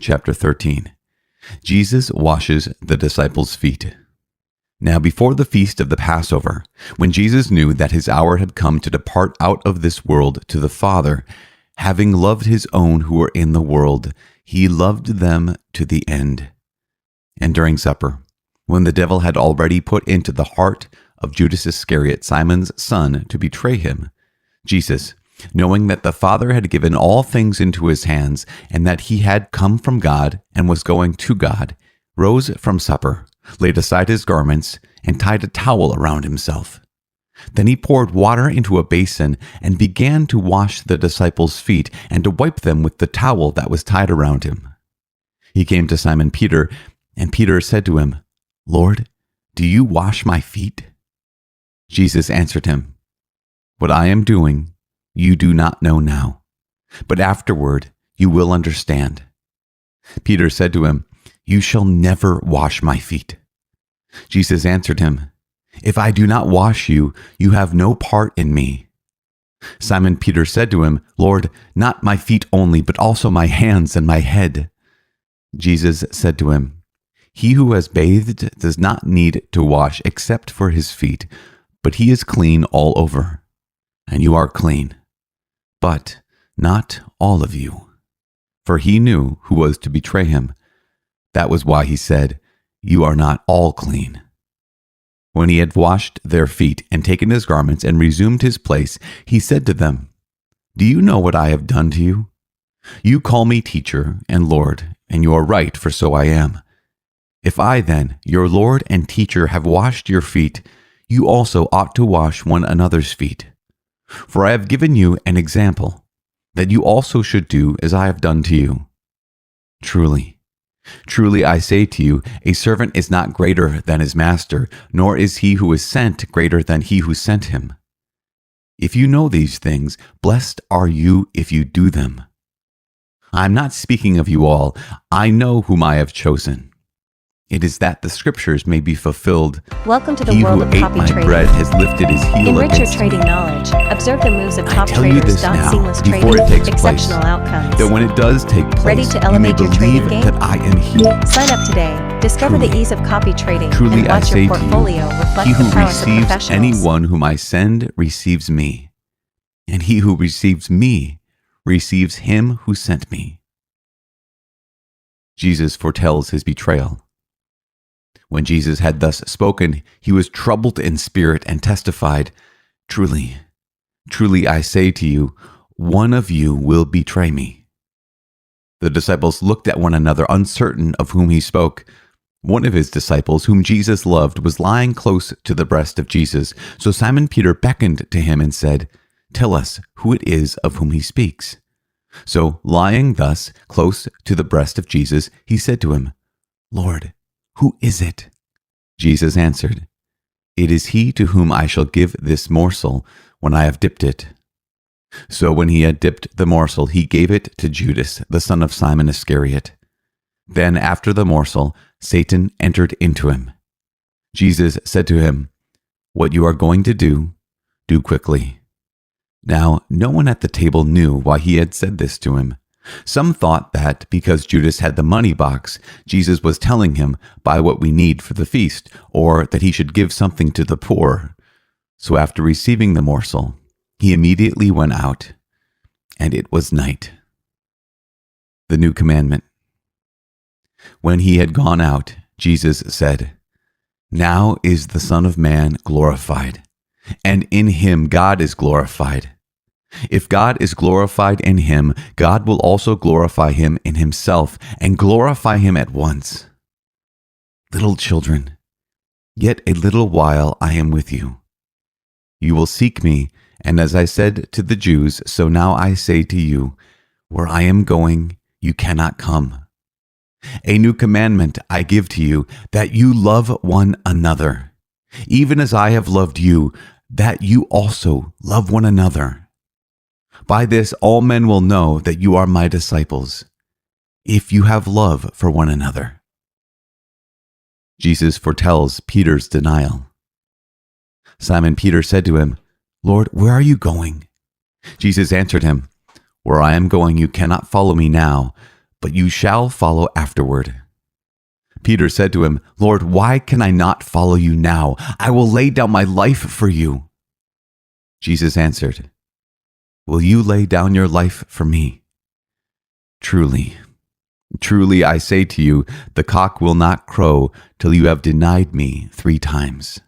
Chapter 13. Jesus washes the disciples' feet. Now before the feast of the Passover, when Jesus knew that his hour had come to depart out of this world to the Father, having loved his own who were in the world, he loved them to the end. And during supper, when the devil had already put into the heart of Judas Iscariot, Simon's son, to betray him, Jesus, knowing that the Father had given all things into his hands, and that he had come from God and was going to God, rose from supper, laid aside his garments, and tied a towel around himself. Then he poured water into a basin and began to wash the disciples' feet and to wipe them with the towel that was tied around him. He came to Simon Peter, and Peter said to him, "Lord, do you wash my feet?" Jesus answered him, "What I am doing, you do not know now, but afterward you will understand." Peter said to him, "You shall never wash my feet." Jesus answered him, "If I do not wash you, you have no part in me." Simon Peter said to him, "Lord, not my feet only, but also my hands and my head." Jesus said to him, "He who has bathed does not need to wash except for his feet, but he is clean all over. And you are clean, but not all of you." For he knew who was to betray him. That was why he said, "You are not all clean." When he had washed their feet and taken his garments and resumed his place, he said to them, "Do you know what I have done to you? You call me teacher and Lord, and you are right, for so I am. If I then, your Lord and teacher, have washed your feet, you also ought to wash one another's feet. For I have given you an example, that you also should do as I have done to you. Truly, truly I say to you, a servant is not greater than his master, nor is he who is sent greater than he who sent him. If you know these things, blessed are you if you do them. I am not speaking of you all. I know whom I have chosen. It is that the scriptures may be fulfilled. Welcome to the He world who of ate copy my trading. bread has lifted his heel Enrich your against trading me. knowledge. Observe the moves of I top tell you traders. this now, Seamless before trading, it takes exceptional place, outcomes. that when it does take place, Ready to you may elevate your trading believe game? that I am he. Sign up today. Discover the Truly, ease of copy trading Truly and I watch say your to portfolio you, reflect he the who prowess of receives professionals. anyone whom I send receives me, and he who receives me receives him who sent me. Jesus foretells his betrayal. When Jesus had thus spoken, he was troubled in spirit and testified, "Truly, truly I say to you, one of you will betray me." The disciples looked at one another, uncertain of whom he spoke. One of his disciples, whom Jesus loved, was lying close to the breast of Jesus. So Simon Peter beckoned to him and said, "Tell us who it is of whom he speaks." So, lying thus close to the breast of Jesus, he said to him, "Lord, who is it?" Jesus answered, "It is he to whom I shall give this morsel when I have dipped it." So when he had dipped the morsel, he gave it to Judas, the son of Simon Iscariot. Then after the morsel, Satan entered into him. Jesus said to him, "What you are going to do, do quickly." Now no one at the table knew why he had said this to him. Some thought that because Judas had the money box, Jesus was telling him, "Buy what we need for the feast," or that he should give something to the poor. So after receiving the morsel, he immediately went out, and it was night. The new commandment. When he had gone out, Jesus said, "Now is the Son of Man glorified, and in him God is glorified. If God is glorified in him, God will also glorify him in himself, and glorify him at once. Little children, yet a little while I am with you. You will seek me, and as I said to the Jews, so now I say to you, where I am going, you cannot come. A new commandment I give to you, that you love one another, even as I have loved you, that you also love one another. By this all men will know that you are my disciples, if you have love for one another." Jesus foretells Peter's denial. Simon Peter said to him, "Lord, where are you going?" Jesus answered him, "Where I am going you cannot follow me now, but you shall follow afterward." Peter said to him, "Lord, why can I not follow you now? I will lay down my life for you." Jesus answered, "Will you lay down your life for me? Truly, truly, I say to you, the cock will not crow till you have denied me 3 times."